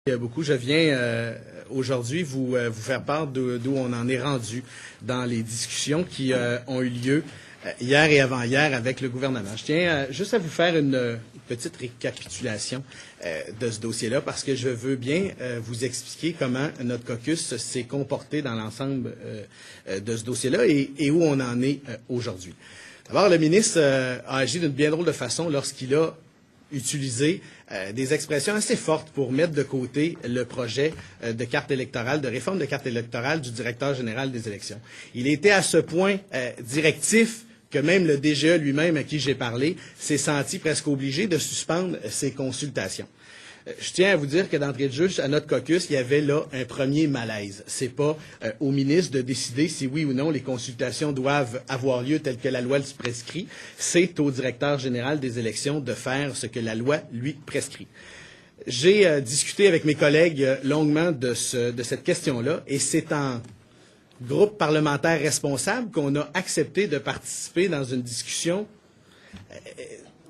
Beaucoup. Je viens aujourd'hui vous faire part d'où on en est rendu dans les discussions qui ont eu lieu hier et avant-hier avec le gouvernement. Je tiens juste à vous faire une petite récapitulation de ce dossier-là parce que je veux bien vous expliquer comment notre caucus s'est comporté dans l'ensemble de ce dossier-là et où on en est aujourd'hui. D'abord, le ministre a agi d'une bien drôle de façon lorsqu'il a utilisé des expressions assez fortes pour mettre de côté le projet de carte électorale, de réforme de carte électorale du directeur général des élections. Il était à ce point directif que même le DGE lui-même, à qui j'ai parlé, s'est senti presque obligé de suspendre ses consultations. Je tiens à vous dire que d'entrée de jeu, à notre caucus, il y avait là un premier malaise. C'est pas au ministre de décider si oui ou non les consultations doivent avoir lieu tel que la loi le prescrit. C'est au directeur général des élections de faire ce que la loi lui prescrit. J'ai discuté avec mes collègues longuement de cette question-là et c'est en groupe parlementaire responsable qu'on a accepté de participer dans une discussion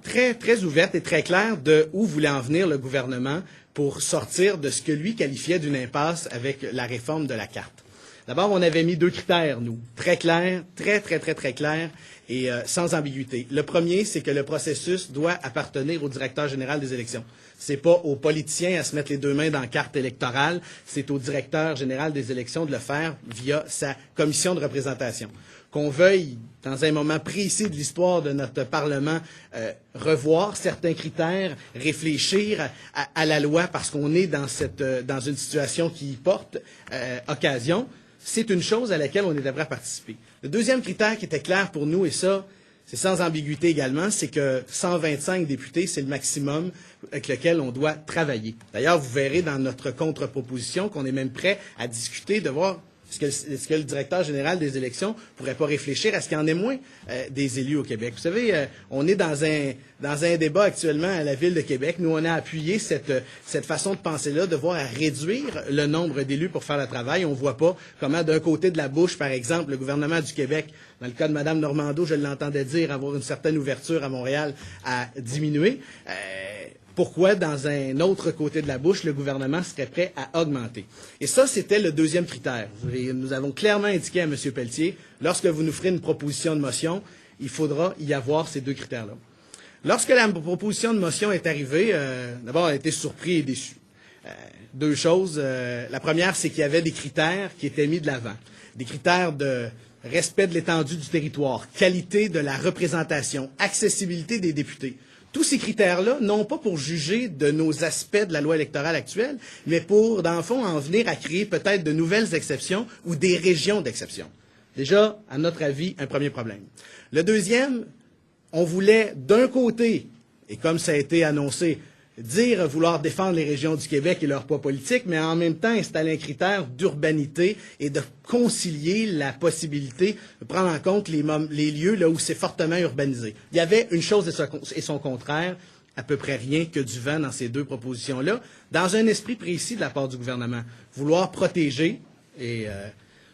très ouverte et très claire de où voulait en venir le gouvernement pour sortir de ce que lui qualifiait d'une impasse avec la réforme de la carte. D'abord, on avait mis deux critères, nous, très clairs, très clairs et sans ambiguïté. Le premier, c'est que le processus doit appartenir au directeur général des élections. C'est pas aux politiciens à se mettre les deux mains dans la carte électorale, c'est au directeur général des élections de le faire via sa commission de représentation. Qu'on veuille, dans un moment précis de l'histoire de notre Parlement, revoir certains critères, réfléchir à la loi parce qu'on est dans une situation qui y porte occasion, c'est une chose à laquelle on est prêt à participer. Le deuxième critère qui était clair pour nous, et ça, c'est sans ambiguïté également, c'est que 125 députés, c'est le maximum avec lequel on doit travailler. D'ailleurs, vous verrez dans notre contre-proposition qu'on est même prêt à discuter de voir est-ce que le directeur général des élections pourrait pas réfléchir à ce qu'il y en ait moins des élus au Québec? Vous savez, on est dans un débat actuellement à la Ville de Québec. Nous, on a appuyé cette façon de penser-là, de voir à réduire le nombre d'élus pour faire le travail. On voit pas comment, d'un côté de la bouche, par exemple, le gouvernement du Québec, dans le cas de Mme Normando, je l'entendais dire, avoir une certaine ouverture à Montréal à diminuer. Pourquoi, dans un autre côté de la bouche, le gouvernement serait prêt à augmenter? Et ça, c'était le deuxième critère. Nous avons clairement indiqué à M. Pelletier, lorsque vous nous ferez une proposition de motion, il faudra y avoir ces deux critères-là. Lorsque la proposition de motion est arrivée, d'abord, on a été surpris et déçus. Deux choses. La première, c'est qu'il y avait des critères qui étaient mis de l'avant. Des critères de respect de l'étendue du territoire, qualité de la représentation, accessibilité des députés. Tous ces critères-là, non pas pour juger de nos aspects de la loi électorale actuelle, mais pour, dans le fond, en venir à créer peut-être de nouvelles exceptions ou des régions d'exception. Déjà, à notre avis, un premier problème. Le deuxième, on voulait d'un côté, et comme ça a été annoncé, dire vouloir défendre les régions du Québec et leur poids politique, mais en même temps installer un critère d'urbanité et de concilier la possibilité de prendre en compte les lieux là où c'est fortement urbanisé. Il y avait une chose et son contraire, à peu près rien que du vent dans ces deux propositions-là, dans un esprit précis de la part du gouvernement. Vouloir protéger, et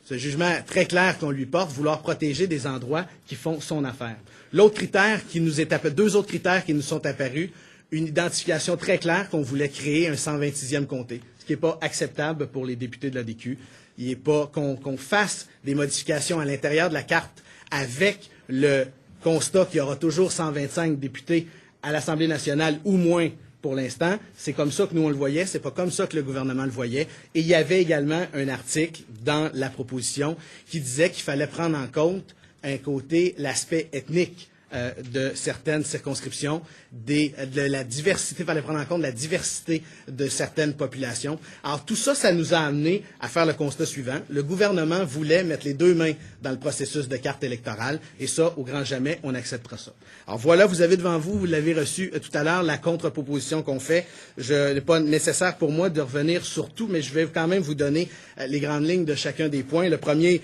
ce jugement très clair qu'on lui porte, vouloir protéger des endroits qui font son affaire. L'autre critère qui nous est apparu, deux autres critères qui nous sont apparus, une identification très claire qu'on voulait créer un 126e comté, ce qui n'est pas acceptable pour les députés de l'ADQ. Il n'est pas qu'on fasse des modifications à l'intérieur de la carte avec le constat qu'il y aura toujours 125 députés à l'Assemblée nationale ou moins pour l'instant. C'est comme ça que nous on le voyait, c'est pas comme ça que le gouvernement le voyait. Et il y avait également un article dans la proposition qui disait qu'il fallait prendre en compte un côté, l'aspect ethnique de certaines circonscriptions, de la diversité, il fallait prendre en compte la diversité de certaines populations. Alors tout ça, ça nous a amené à faire le constat suivant. Le gouvernement voulait mettre les deux mains dans le processus de carte électorale et ça, au grand jamais, on acceptera ça. Alors voilà, vous avez devant vous, vous l'avez reçu tout à l'heure, la contre-proposition qu'on fait. Ce n'est pas nécessaire pour moi de revenir sur tout, mais je vais quand même vous donner les grandes lignes de chacun des points. Le premier,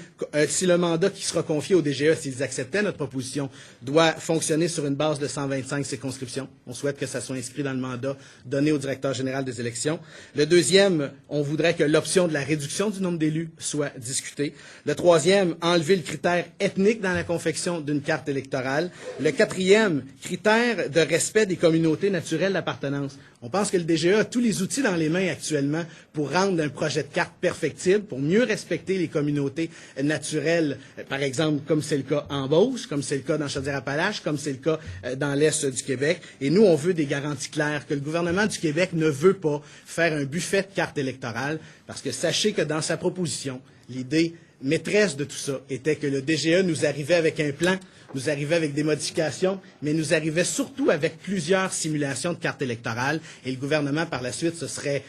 si le mandat qui sera confié au DGE, s'ils acceptaient notre proposition, doit fonctionner sur une base de 125 circonscriptions. On souhaite que ça soit inscrit dans le mandat donné au directeur général des élections. Le deuxième, on voudrait que l'option de la réduction du nombre d'élus soit discutée. Le troisième, enlever le critère ethnique dans la confection d'une carte électorale. Le quatrième, critère de respect des communautés naturelles d'appartenance. On pense que le DGE a tous les outils dans les mains actuellement pour rendre un projet de carte perfectible, pour mieux respecter les communautés naturelles, par exemple, comme c'est le cas en Beauce, comme c'est le cas dans Chaudière-Appalaches, comme c'est le cas dans l'Est du Québec. Et nous, on veut des garanties claires que le gouvernement du Québec ne veut pas faire un buffet de cartes électorales, parce que sachez que dans sa proposition, l'idée maîtresse de tout ça était que le DGE nous arrivait avec un plan, nous arrivait avec des modifications, mais nous arrivait surtout avec plusieurs simulations de cartes électorales. Et le gouvernement, par la suite, se serait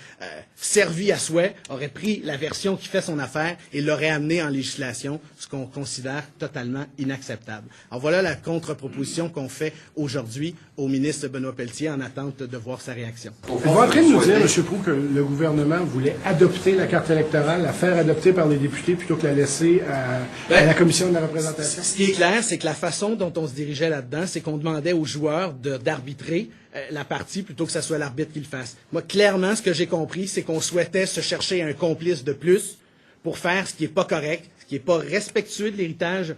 servi à souhait, aurait pris la version qui fait son affaire et l'aurait amenée en législation, ce qu'on considère totalement inacceptable. Alors voilà la contre-proposition qu'on fait aujourd'hui au ministre Benoît Pelletier en attente de voir sa réaction. Vous êtes en train de nous dire, M. Proulx, que le gouvernement voulait adopter la carte électorale, la faire adopter par les députés plutôt que la laisser à la commission de la représentation? Ce qui est clair, c'est que la façon dont on se dirigeait là-dedans, c'est qu'on demandait aux joueurs d'arbitrer la partie plutôt que ce soit l'arbitre qui le fasse. Moi, clairement, ce que j'ai compris, c'est qu'on souhaitait se chercher un complice de plus pour faire ce qui n'est pas correct, ce qui n'est pas respectueux de l'héritage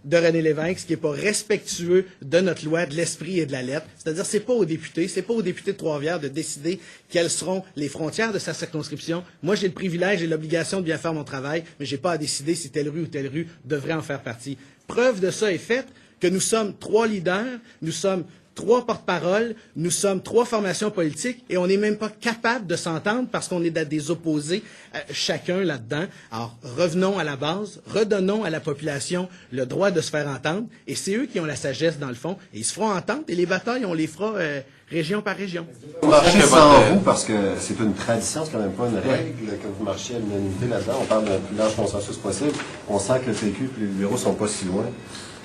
de René Lévesque, ce qui n'est pas respectueux de notre loi, de l'esprit et de la lettre. C'est-à-dire, c'est pas aux députés de Trois-Rivières de décider quelles seront les frontières de sa circonscription. Moi, j'ai le privilège et l'obligation de bien faire mon travail, mais j'ai pas à décider si telle rue ou telle rue devrait en faire partie. Preuve de ça est faite que nous sommes 3 leaders, nous sommes 3 porte-paroles, nous sommes 3 formations politiques et on n'est même pas capable de s'entendre parce qu'on est à des opposés chacun là-dedans. Alors, revenons à la base, redonnons à la population le droit de se faire entendre et c'est eux qui ont la sagesse dans le fond et ils se feront entendre et les batailles, on les fera région par région. Vous marchez sans vous parce que c'est une tradition, c'est quand même pas une règle que vous marchiez à l'unanimité là-dedans. On parle d'un plus large consensus possible. On sent que le PQ et les libéraux sont pas si loin.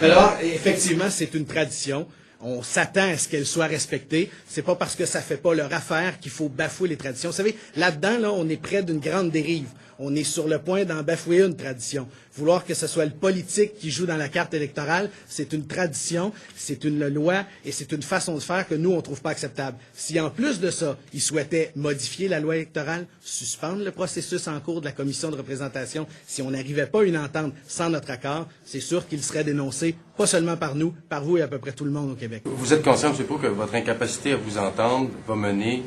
Alors, effectivement, c'est une tradition. On s'attend à ce qu'elle soit respectée. C'est pas parce que ça fait pas leur affaire qu'il faut bafouer les traditions. Vous savez, là-dedans, là, on est près d'une grande dérive. On est sur le point d'en bafouer une tradition. Vouloir que ce soit le politique qui joue dans la carte électorale, c'est une tradition, c'est une loi et c'est une façon de faire que nous, on trouve pas acceptable. Si en plus de ça, ils souhaitaient modifier la loi électorale, suspendre le processus en cours de la commission de représentation, si on n'arrivait pas à une entente sans notre accord, c'est sûr qu'il serait dénoncé, pas seulement par nous, par vous et à peu près tout le monde au Québec. Vous êtes conscient, M. Proulx, que votre incapacité à vous entendre va mener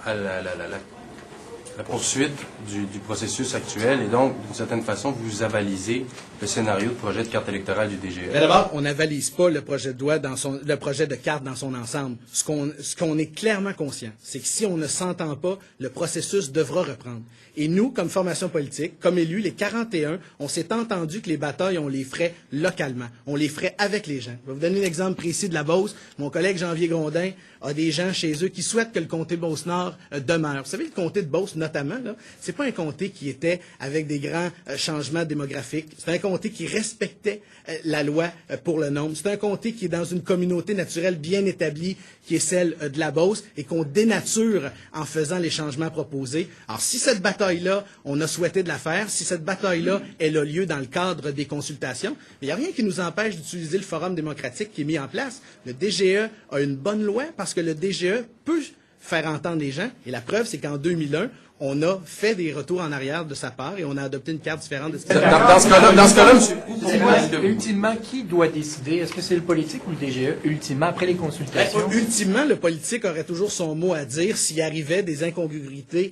à la poursuite du processus actuel et donc, d'une certaine façon, vous avalisez le scénario de projet de carte électorale du DGE. Mais d'abord, on n'avalise pas le projet de loi le projet de carte dans son ensemble. Ce qu'on est clairement conscient, c'est que si on ne s'entend pas, le processus devra reprendre. Et nous, comme formation politique, comme élus, les 41, on s'est entendu que les batailles, on les ferait localement. On les ferait avec les gens. Je vais vous donner un exemple précis de la Beauce. Mon collègue Janvier Grondin a des gens chez eux qui souhaitent que le comté Beauce-Nord demeure. Vous savez, le comté de Beauce, notamment, là, c'est pas un comté qui était avec des grands changements démographiques. C'est un comté qui respectait la loi pour le nombre. C'est un comté qui est dans une communauté naturelle bien établie, qui est celle de la Beauce, et qu'on dénature en faisant les changements proposés. Alors, si cette bataille-là, on a souhaité de la faire, si cette bataille-là, elle a lieu dans le cadre des consultations, il n'y a rien qui nous empêche d'utiliser le forum démocratique qui est mis en place. Le DGE a une bonne loi parce que le DGE peut faire entendre les gens. Et la preuve, c'est qu'en 2001, on a fait des retours en arrière de sa part et on a adopté une carte différente de ce Dans ce cas-là, M. Ultimement, qui doit décider? Est-ce que c'est le politique ou le DGE, ultimement, après les consultations? Ultimement, le politique aurait toujours son mot à dire s'il arrivait des incongruités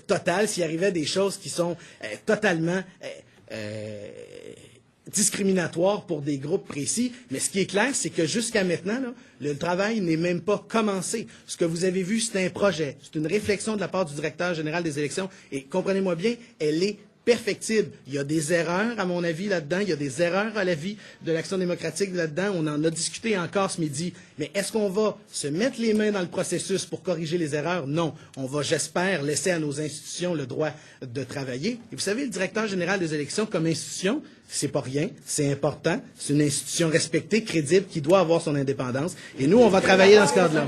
totales, s'il arrivait des choses qui sont totalement discriminatoires pour des groupes précis. Mais ce qui est clair, c'est que jusqu'à maintenant, là, le travail n'est même pas commencé. Ce que vous avez vu, c'est un projet. C'est une réflexion de la part du directeur général des élections. Et comprenez-moi bien, elle est perfectible. Il y a des erreurs, à mon avis, là-dedans. Il y a des erreurs à l'avis de l'Action démocratique là-dedans. On en a discuté encore ce midi. Mais est-ce qu'on va se mettre les mains dans le processus pour corriger les erreurs? Non. On va, j'espère, laisser à nos institutions le droit de travailler. Et vous savez, le directeur général des élections, comme institution, c'est pas rien, c'est important, c'est une institution respectée, crédible, qui doit avoir son indépendance. Et nous, on va travailler dans ce cadre-là.